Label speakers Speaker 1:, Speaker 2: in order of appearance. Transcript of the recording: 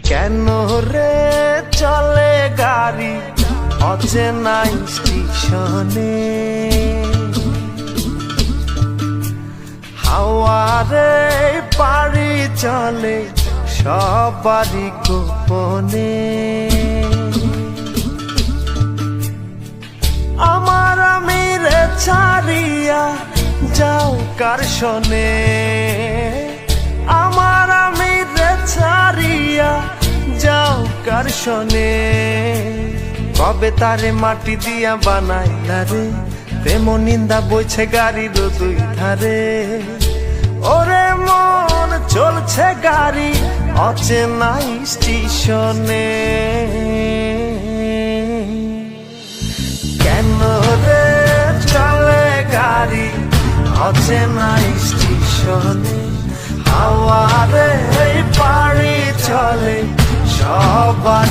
Speaker 1: কেন রে চলে গাড়ি অচেনা স্টেশনে, হাওয়ারে পাড়ি চলে সবারই গোপনে। আমার আমিরে ছাড়িয়া যাও কার শোনে, আমার আমিরে ছাড়িয়া যাও কার শোনে। কবে তারে মাটি দিয়া বানাইলা রে, প্রেম নিন্দা বইছে গাড়ির দুই ধারে। ওরে মন চলছে গাড়ি অচেনা স্টেশনে, কেন রে চলে গাড়ি অচেনা স্টেশনে, হাওয়ারে পাড়ি চলে সবার